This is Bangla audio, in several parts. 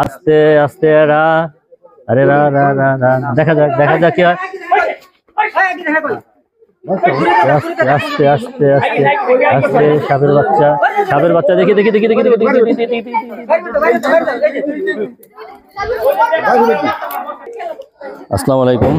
আস্তে আস্তে রা, আরে রা রা রা রা, দেখা যাক কি হয়। আস্তে আস্তে আস্তে আস্তে সাপের বাচ্চা দেখি। আসসালামু আলাইকুম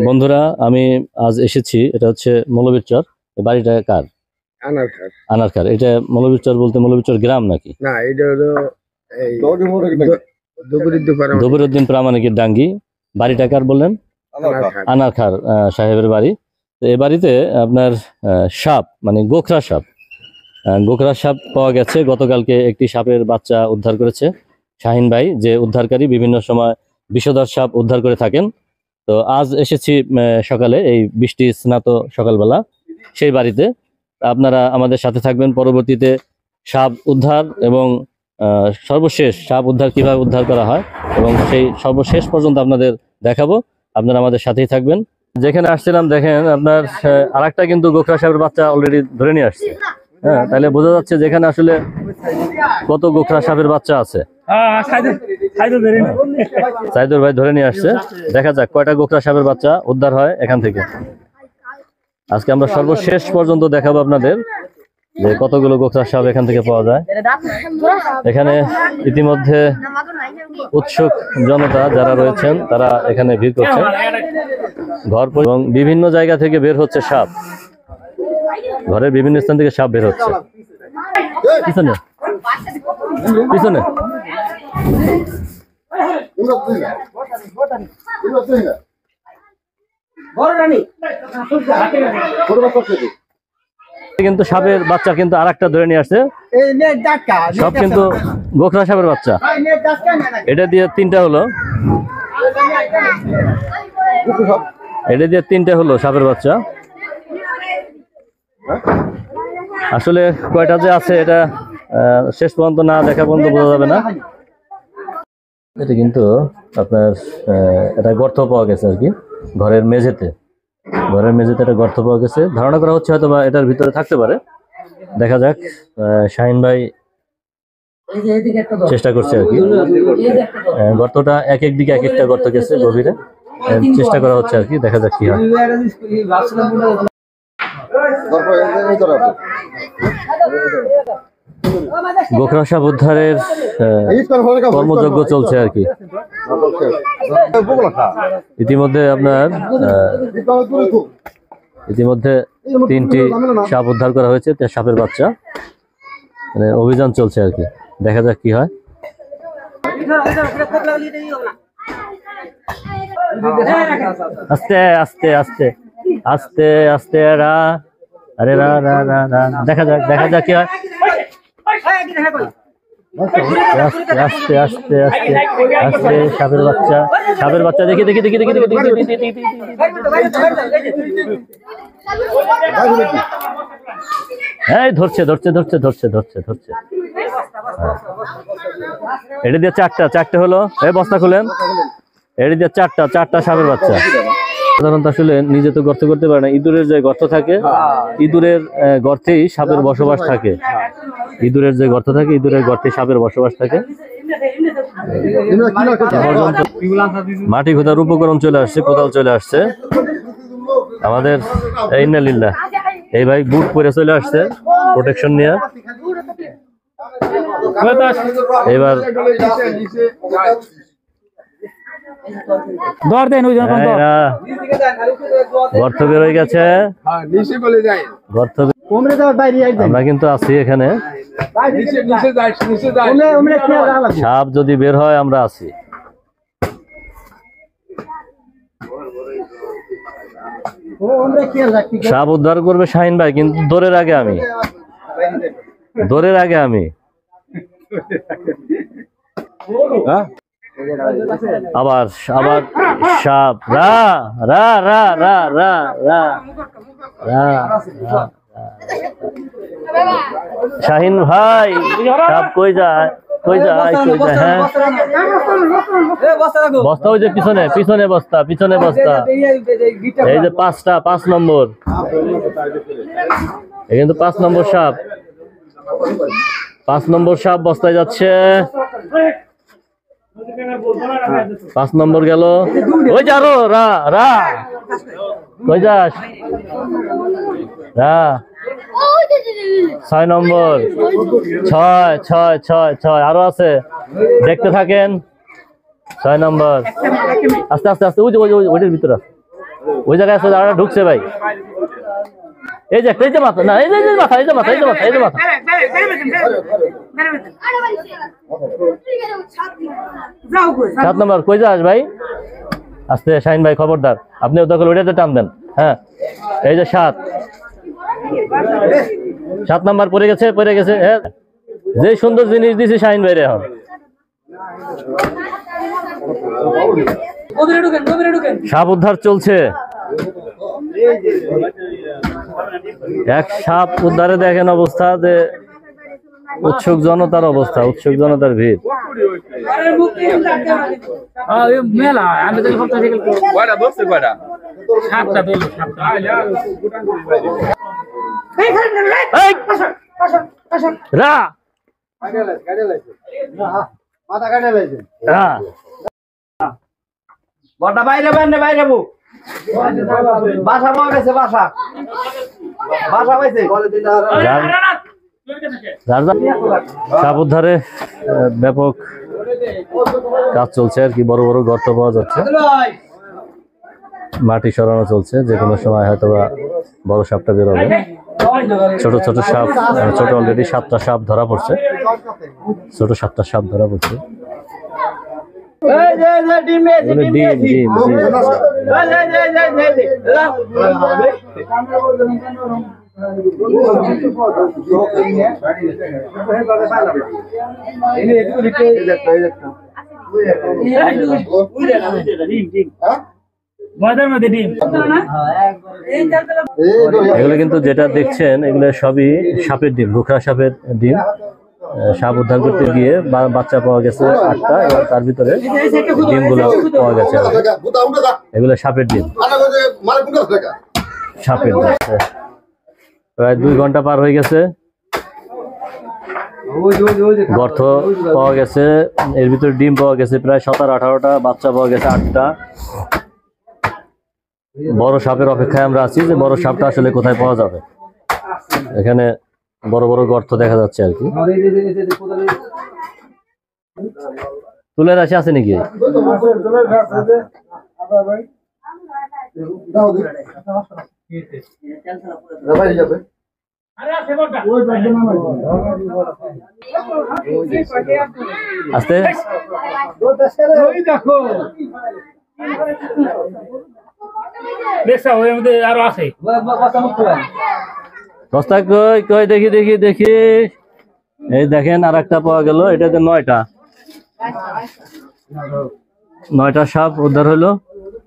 বন্ধুরা, আমি আজ এসেছি, এটা হচ্ছে মৌলভীরচর। বাড়িটা কার? আনারখার। এটা মৌলভীরচর বলতে মৌলভীরচর গ্রাম নাকি? না, এটা হলো দবিরউদ্দিন প্রামাণিকের ডাঙ্গি। বাড়িটা কার বললেন? আনারখার সাহেবের বাড়ি। তো এই বাড়িতে আপনার সাপ, মানে গোখরা সাপ পাওয়া গেছে। গতকালকে একটি সাপের বাচ্চা উদ্ধার করেছে শাহিন ভাই, যে উদ্ধারকারী বিভিন্ন সময় বিষধর সাপ উদ্ধার করে থাকেন। তো আজ এসেছি সকালে, এই বৃষ্টি স্নাত সকালবেলা সেই বাড়িতে। আপনারা আমাদের সাথে থাকবেন, পরবর্তীতে সাপ উদ্ধার এবং সর্বশেষ সাপ উদ্ধার কিভাবে উদ্ধার করা হয় এবং সেই সর্বশেষ পর্যন্ত আপনাদের দেখাবো। আপনারা আমাদের সাথেই থাকবেন। যেখানে আসছিলাম দেখেন আপনার আরেকটা কিন্তু গোখরা সাপের বাচ্চা অলরেডি ধরে নিয়ে আসছে। হ্যাঁ, তাহলে বোঝা যাচ্ছে যেখানে আসলে কত গোখরা সাপের বাচ্চা আছে। সাইদুর ভাই ধরে নিয়ে আসছে। দেখা যাক কয়টা গোখরা সাপের বাচ্চা উদ্ধার হয় এখান থেকে। আজকে আমরা সর্বশেষ পর্যন্ত দেখাবো আপনাদের যে কতগুলো গোখরা সাপ এখান থেকে পাওয়া যায়। এখানে ইতিমধ্যে উৎসুক জনতা যারা রয়েছেন তারা এখানে ভিড় করছেন। ঘর এবং বিভিন্ন জায়গা থেকে বের হচ্ছে সাপ, ঘরের বিভিন্ন স্থান থেকে সাপ বের হচ্ছে। পিছনে কিন্তু সাপের বাচ্চা কিন্তু আরেকটা ধরে নিয়ে আসছে। সব কিন্তু গোখরা সাপের বাচ্চা। এটা দিয়ে তিনটা হলো, সাপের বাচ্চা। আসলে কয়টা যে আছে এটা শেষ পর্যন্ত না দেখা পর্যন্ত বোঝা যাবে না। এটা কিন্তু আপনার এটা গর্ত পাওয়া গেছে আর কি, ঘরের মেঝেতে একটা গর্ত পাওয়া গেছে। ধারণা করা হচ্ছে হয়তো বা এটার ভিতরে থাকতে পারে। দেখা যাক, শাহিন ভাই চেষ্টা করছে আর কি। গর্তটা এক দিকে এক একটা গর্ত গেছে গভীরে, চেষ্টা করা হচ্ছে আর কি। দেখা যাক কি হয়। গোখরা সাপ উদ্ধারের কর্মযজ্ঞ চলছে আর কি। ইতিমধ্যে তিনটি সাপ উদ্ধার করা হয়েছে, সাপের বাচ্চা। মানে অভিযান চলছে আর কি। দেখা যাক কি হয়। আস্তে আস্তে আস্তে আস্তে আস্তে রা, আরে রা রা রা রা, দেখা যাক কি হয়। আস্তে আস্তে আস্তে আস্তে সাপের বাচ্চা দেখি। এই ধরছে। এটা দিয়ে চারটে হলো। এই বস্তা খুলেন। এটা দিয়ে চারটা সাপের বাচ্চা। সাধারণত আসলে নিজে তো গর্ত করতে পারে না। ইঁদুরের যে গর্ত থাকে, ইঁদুরের গর্তেই সাপের বসবাস থাকে। ইঁদুরের গর্তে সাপের বসবাস থাকে। মাটি খোদার উপকরণ চলে আসছে, কোদাল চলে আসছে আমাদের। ইন্নালিল্লাহ, এই ভাই বুট পরে চলে আসছে প্রোটেকশন নিয়ে। এবার গর্ত বের হয়ে গেছে। আমরা কিন্তু আছি এখানে। সাপ যদি বের হয় আমরা আছি। সাপ উদ্ধার করবে শাহিন ভাই, কিন্তু দৌড়ের আগে আমি। আবার সাপ রা রা রা রা রা রা রা। শাহিন ভাই, সাপ কই যায়? হ্যাঁ, বস্তা ওই যে পিছনে বস্তা। এই যে 5 নম্বর, কিন্তু 5 নম্বর সাপ। 5 নম্বর সাপ বস্তায় যাচ্ছে। 5 নম্বর গেল। ওই যা রো রা রা কই যাস রা। 6 নম্বর 6 6 6 6 আরো আছে, দেখতে থাকেন। 6 নম্বর আস্তে আস্তে আস্তে, ওই যে ওইটার ভিতরে ওই জায়গায় আছে, যারা ঢুকছে ভাই। এই যে এই যে মাথা, না এই যে মাথা, এই যে মাথা, এই যে মাথা, এই যে মাথা। 7 নম্বর কই যাস ভাই? আস্তে শাহিন ভাই, খবরদার, আপনি দখল ওইটাতে টান দেন। হ্যাঁ এই যে 7 নম্বর পড়ে গেছে, পড়ে গেছে। হ্যাঁ যে সুন্দর জিনিস দিছি শাহিন ভাই রে। এখন সাপ উদ্ধার চলছে। এক সাপ উদ্ধারে দেখেন অবস্থা, যে উৎসুক জনতার অবস্থা, উৎসুক জনতার ভিড়। বাইরে বাইরে বাসা পাওয়া গেছে, বাসা পাইছে। সাপ উদ্ধারে ব্যাপক কাজ চলছে আর কি। বড় বড় গর্ত পাওয়া যাচ্ছে, মাটি সরানো চলছে, যে কোনো সময় হয়তো বড় সাপটা বেরোবে। ছোট ছোট সাপ, ছোট অলরেডি 7টা সাপ ধরা পড়ছে, ছোট 7টা সাপ ধরা পড়ছে। এগুলো কিন্তু যেটা দেখছেন, এগুলো সবই সাপের ডিম, গোখরা সাপের ডিম। সাপ উদ্ধার করতে গিয়ে বাচ্চা পাওয়া গেছে 8টা, এবং তার ভিতরে ডিমগুলো পাওয়া গেছে। এগুলো সাপের ডিম, সাপের ডিম। প্রায় 2 ঘন্টা পার হয়ে গেছে। গর্ত পাওয়া গেছে, এর ভিতরে ডিম পাওয়া গেছে প্রায় 17-18টা, বাচ্চা পাওয়া গেছে 8টা। বড় সাপের অপেক্ষায় আমরা আছি, যে বড় সাপটা আসলে কোথায় পাওয়া যাবে। এখানে বড় বড় গর্ত দেখা যাচ্ছে আর কি। তুলের রাশি আছে নাকি? আস্তে আরো আছে বস্তা কই কই, দেখি দেখি দেখি। এই দেখেন আর একটা পাওয়া গেল, এটাতে 9টা সাপ উদ্ধার হলো।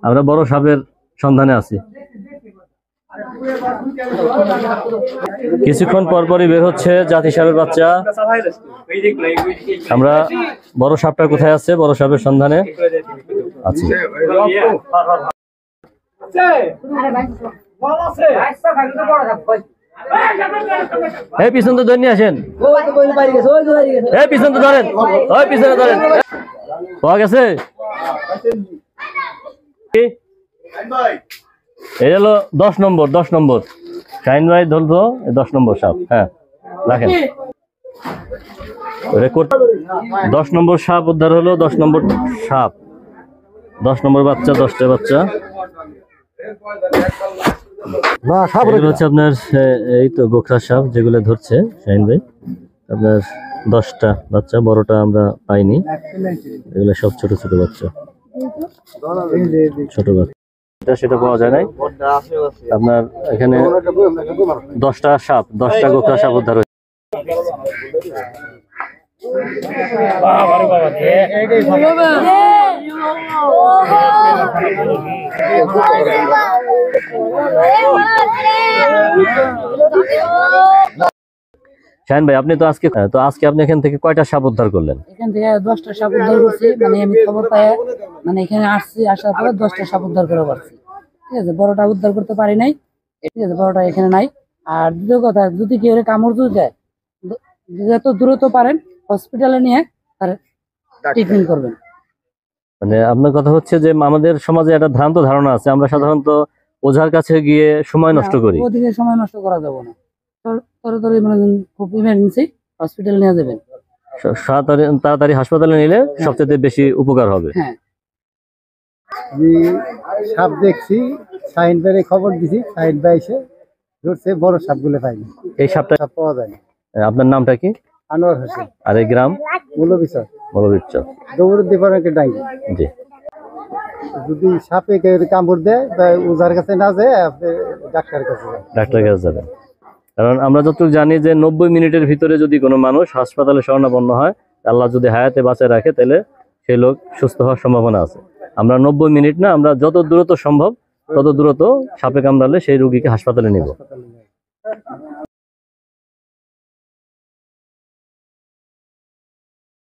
আমরা বড় সাপের সন্ধানে আছি। কিছুক্ষণ পরপরই বের হচ্ছে জাতি সাপের বাচ্চা। আমরা বড় সাপটা কোথায় আছে, বড় সাপের সন্ধানে আছি। এই পিছন তো ধরে নিয়ে আসেন, এই পিছন তো ধরেন, ওই পিছনে ধরেন। পাওয়া গেছে। এই হলো 10 নম্বর, 10 নম্বর শাহিন ভাই ধরতো, 10 নম্বর সাপ। হ্যাঁ রাখেন রেকর্ড। 10 নম্বর সাপ উদ্ধার হলো, 10 নম্বর সাপ, 10 নম্বর বাচ্চা, 10টা বাচ্চা। হচ্ছে আপনার এই তো গোখরা সাপ যেগুলো ধরছে শাহিন ভাই, আপনার 10টা বাচ্চা, বড়টা আমরা পাইনি। এগুলো সব ছোট ছোট বাচ্চা, ছোট বাচ্চা, সেটা পাওয়া যায় নাই। আপনার এখানে 10টা সাপ, 10টা গোখরা সাপ উদ্ধার হয়েছে। শাহিন ভাই, আপনি তো আজকে আপনি এখান থেকে কয়টা সাপ উদ্ধার করলেন? এখান থেকে 10টা সাপ উদ্ধার করছি, মানে আমি খবর পাই, মানে এখানে আসছি, আসার পরে 10টা সাপ উদ্ধার করে পারছি। ঠিক আছে, বড়টা উদ্ধার করতে পারি নাই। ঠিক আছে, বড়টা এখানে নাই। আর দ্বিতীয় কথা, যদি কেউ কামড় দেয়, যত দ্রুত পারেন হসপিটালে নিয়ে তার ট্রিটমেন্ট করবেন। মানে আপনার কথা হচ্ছে যে আমাদের সমাজে একটা ভ্রান্ত ধারণা আছে, আমরা সাধারণত ওঝার কাছে গিয়ে সময় নষ্ট করি। ওদিকে সময় নষ্ট করা যাবে না, তাড়াতাড়ি মানে খুব ইমার্জেন্সি হসপিটাল নিয়ে যাবেন। তাড়াতাড়ি হাসপাতালে নিলে সবচেয়ে বেশি উপকার হবে। হ্যাঁ, আমি সাপ দেখছি, সাইন ভাইরে খবর দিছি, সাইন ভাই এসে ধরছে, বড় সাপগুলো পাইনি, এই সাপটা সাপ পাওয়া যায় না। আপনার নামটা কি? আনোয়ার হোসেন, আর এই গ্রাম? মৌলভীচর, মৌলভীচর। দৌড়তে পারেন একটা ডাঙ্গি। জি। যদি সাপে কেউ কামড় দেয় বা ওঝার কাছে না যায়, আপনি ডাক্তারের কাছে যান। ডাক্তারের কাছে যাবেন, কারণ আমরা যতটুকু জানি যে 90 মিনিটের ভিতরে যদি কোনো মানুষ হাসপাতালে শরণাপন্ন হয়, আল্লাহ যদি হায়াতে বাঁচায় রাখে, তাহলে সেই লোক সুস্থ হওয়ার সম্ভাবনা আছে। আমরা 90 মিনিট না, আমরা যত দ্রুত সম্ভব তত দ্রুত সাপে কামড়ালে সেই রোগীকে হাসপাতালে নিব। হাসপাতালে যাই।